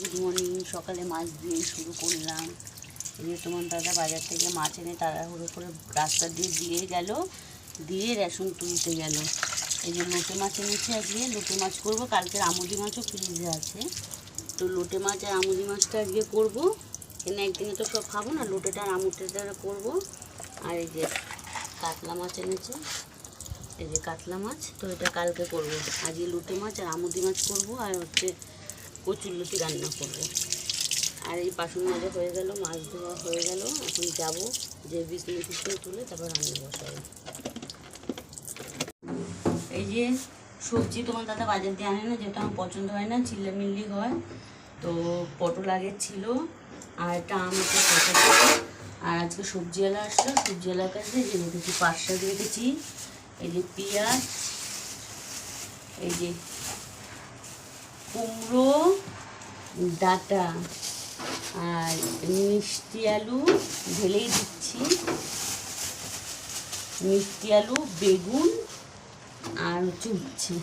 Good morning. সকালে মাছ দিয়ে শুরু করলাম। এই যে তোমার দাদা বাজার থেকে মাছ এনে তাড়াহুড়ো করে রাস্তা দিয়ে গেল, দিয়ে রেশন তুলতে গেল। এই যে লোটে মাছ এনেছে, আজকে লোটে মাছ করবো। কালকের আমুদি মাছও ফ্রিজে আছে, তো লোটে মাছ আর আমুদি মাছটা আজকে করবো। কেন একদিনে তো সব খাবো না, লোটেটা আর আমুদিটা করবো। আর এই যে কাতলা মাছ এনেছে, এই যে কাতলা মাছ, তো এটা কালকে করবো। আজকে লোটে মাছ আর আমুদি মাছ করবো, আর হচ্ছে কচুরলতি রান্না করব। আর এই বাসন মাজা হয়ে গেল, মাছ ধোয়া হয়ে গেল। এখন যাব যে বিছনা টিছনা তুলে তারপর রান্না বসাবো। এই যে সবজি তোমার দাদা বাজার দিয়ে আনে না, যেটা আমার পছন্দ হয় না, চিল্লামিল্লি হয়। তো পটল আগের ছিল, আর একটা আম একটু শসা ছিল। আর আজকে সবজিওয়ালা আসলো, সবজিওয়ালার কাছে যে রেখেছি পাট শাক রেখেছি, এই যে পেঁয়াজ, এই যে কুমড়ো ডাঁটা, আর মিষ্টি আলু ঢেলেই দিচ্ছি, মিষ্টি আলু, বেগুন, আর হচ্ছে উচ্ছে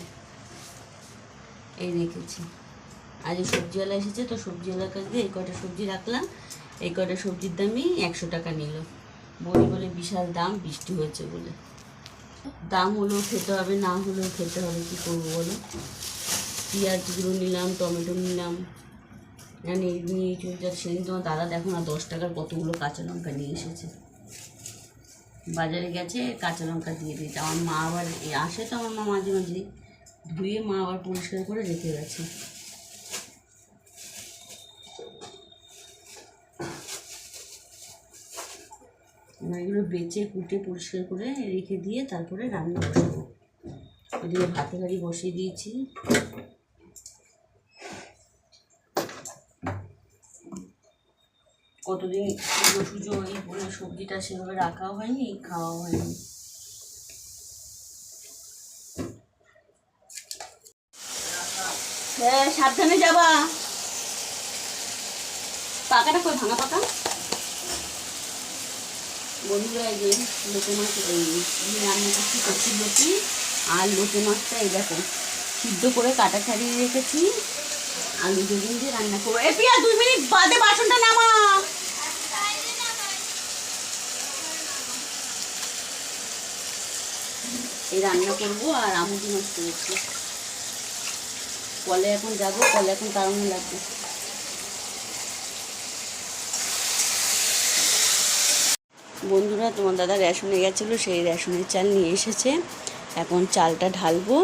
এই রেখেছি। আজ সবজিওয়ালা এসেছে, তো সবজিওয়ালার কাছে এই কটা সবজি রাখলাম। এই কটা সবজির দামই 100 টাকা নিল। বলে বিশাল দাম, বৃষ্টি হয়েছে বলে। দাম হলেও খেতে হবে, না হলেও খেতে হবে, কী করবো বলো। পেঁয়াজগুলো নিলাম, টমেটো নিলাম, জানি নিয়ে চলছে। সেদিন তোমার দাদা দেখো না 10 টাকার কতগুলো কাঁচা লঙ্কা নিয়ে এসেছে। বাজারে গেছে, কাঁচা লঙ্কা দিয়ে দিয়েছে। আমার মা আবার আসে, তো আমার মা মাঝে মাঝে ধুয়ে মা আবার পরিষ্কার করে রেখে গেছে। এগুলো বেচে কুটে পরিষ্কার করে রেখে দিয়ে তারপরে রান্না বসাবো। ওদিকে ভাতে বাড়ি বসিয়ে দিয়েছি। কতদিন সুজো এই বলে সবজিটা সেভাবে রাখাও হয়নি, খাওয়াও হয়নি। হ্যাঁ, সাবধানে যাবা। পাকাটা কই, ভাঙা পাকা। বন্ধুরা, এই যে লোটে মাছ রান্না করছি, কচুরলতি আর লোটে মাছটা এই দেখো সিদ্ধ করে কাটা ছাড়িয়ে রেখেছি। আলু বেগুন দিয়ে রান্না করবো। এ পিয়া 2 মিনিট বাদে বাসনটা নামা। এই রান্না করবো। আর আমুদি মাছ করেছি। কলে এখন যাবো, কলে এখন কারণে লাগবে। বন্ধুরা, তোমার দাদা রেশনে গেছিলো, সেই রেশনের চাল নিয়ে এসেছে। এখন চালটা ঢালবো,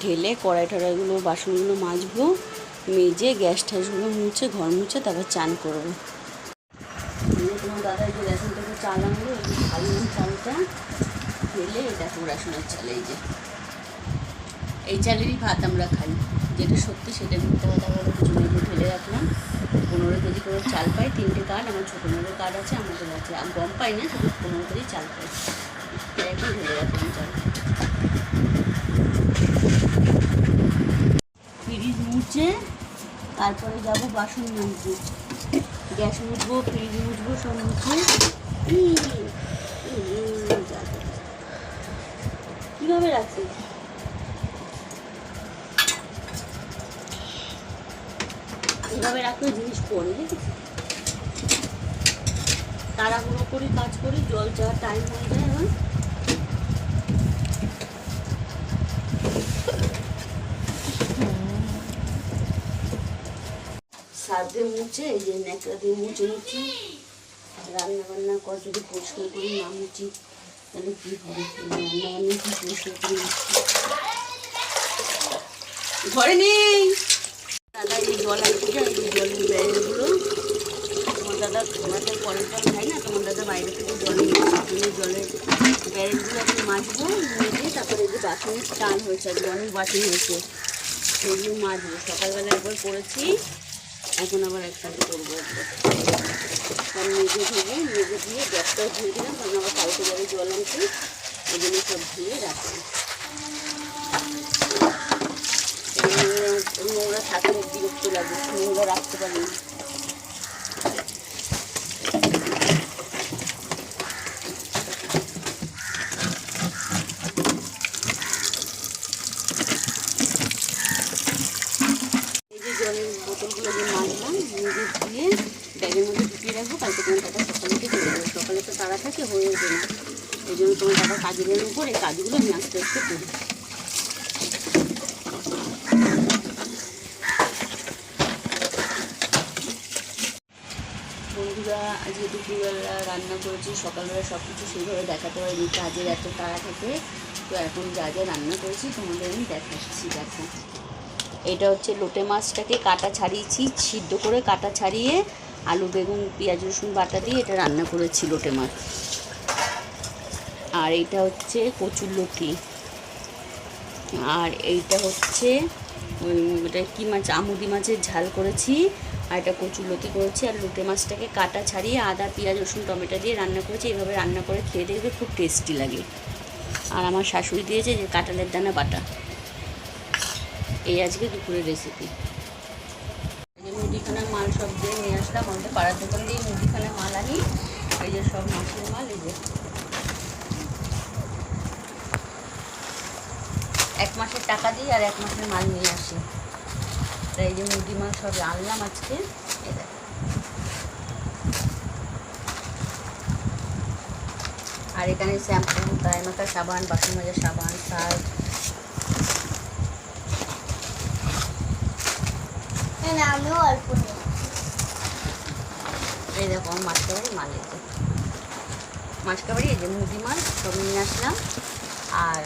ঢেলে কড়াই টড়াইগুলো বাসনগুলো মাজবো, মেজে গ্যাস ট্যাসগুলো মুছে ঘর মুছে তারপর চান করবো। তোমার দাদা এই যে রেশন থেকে চাল আনলো, এই যে ভালো চালটা ঢেলে, এটা রেশনের চাল। এই যে এই চালেরই ভাত আমরা খাই, যেটা সত্যি সেটা মিথ্যা কথা বলে কিছু মেজে ঢেলে রাখলাম। 15 কেজি করে চাল পাই, 3টে কার্ড, আমার ছোটো মেয়ের কার্ড আছে, আমাদের আছে। আমি গম পাই না, শুধু 15 কেজি চাল পাই। এখন ঢেলে রাখলাম চাল। ফ্রিজ মুছে তারপরে যাব বাসন মাজবো, গ্যাস মুছবো, ফ্রিজ মুছবো, সব মুছে। কীভাবে রাখছি, এভাবে রাখলে জিনিস পড়ে, দেখেছি। তাড়াহুড়ো করি, কাজ করি, জল চাওয়ার টাইম হয়ে যায়। আমার সার দিয়ে মুছে, এই যে ন্যাকড়া দিয়ে মুছে নিচ্ছি। রান্না বান্না কর যদি পরিষ্কার করি না মুছি তাহলে কী হবে। রান্না বান্না কি পরিষ্কার করে নিচ্ছি। ঘরে নেই দাদা, এই জল আনতে যায়, এই জলের ব্যারেলগুলো। তোমার দাদা ঘোরাতে কলের জল খাই না, তোমার দাদা বাইরে থেকে জল নিয়ে জলের ব্যারেলগুলো এখন মাজবো, মেজে তারপরে এই যে বাসনের টান হয়েছে, আজকে অনেক বাসন হয়েছে, সেগুলো মাজবো। সকালবেলা একবার করেছি, এখন আবার একটা করবো। একবার মেজে দিয়ে গ্যাসটাও ধুয়ে দিলাম, কারণ আবার কালকে যাবে জল আনতে, ওই জন্য সব ধুয়ে রাখলাম। নোংরা থাকলে বিরক্ত লাগে, নোংরা রাখতে পারি না। এই যে জলের বোতলগুলো যে আনলাম, নিয়ে ধুয়ে ব্যাগের মধ্যে ঢুকিয়ে রাখবো। কালকে তোমার দাদা সকালে উঠে চলে যাবে, সকালে তো তাড়া থাকে, হয়ে ওঠে না। এই জন্য তোমার দাদা কাজের উপর এই কাজগুলো আমি আস্তে আস্তে করি। বন্ধুরা, আজকে দুপুরবেলা রান্না করেছি, সকালবেলা সব কিছু সেইভাবে দেখাতে পারিনি, কাজের এত তাড়া থাকে। তো এখন যা যা রান্না করেছি তোমাদের আমি দেখাচ্ছি। দেখো, এটা হচ্ছে লোটে মাছটাকে কাটা ছাড়িয়েছি, সিদ্ধ করে কাটা ছাড়িয়ে আলু বেগুন পেঁয়াজ রসুন বাটা দিয়ে এটা রান্না করেছি লোটে মাছ। আর এইটা হচ্ছে কচুরলতি, আর এইটা হচ্ছে ওটা কী মাছ, আমুদি মাছের ঝাল করেছি, আর এটা কচুরলতি করেছি। আর লোটে মাছটাকে কাটা ছাড়িয়ে আদা পেঁয়াজ রসুন টমেটো দিয়ে রান্না করেছি। এইভাবে রান্না করে খেয়ে দেখবে, খুব টেস্টি লাগে। আর আমার শাশুড়ি দিয়েছে যে কাঁঠালের দানা বাটা। এই আজকে দুপুরের রেসিপি। এই যে মুদিখানার মাল সব দিয়ে নিয়ে আসলাম, আমাদের পাড়ার দোকান দিয়ে মুদিখানার মাল আনি। এই যে সব মাছের মাল, এই যে 1 মাসের টাকা দিই আর 1 মাসের মাল নিয়ে আসি। এই যে মুদি মাল সব আনলাম আজকে। এই দেখো, আর এখানে শ্যাম্পু, গায়ে মাখা সাবান, বাসন মাজার সাবান, সার্ফ। আমিও অল্প নিই। এই দেখো মাছকাবাড়ি মাল, এই যে মাছকাবাড়ি, এই যে মুদি মাল সব নিয়ে আসলাম। আর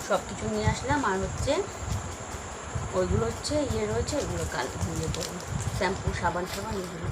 সব কিছু নিয়ে আসলাম। আর হচ্ছে ওইগুলো হচ্ছে ইয়ে রয়েছে, ওইগুলো কাল ইয়ে করবো, শ্যাম্পু সাবান এগুলো।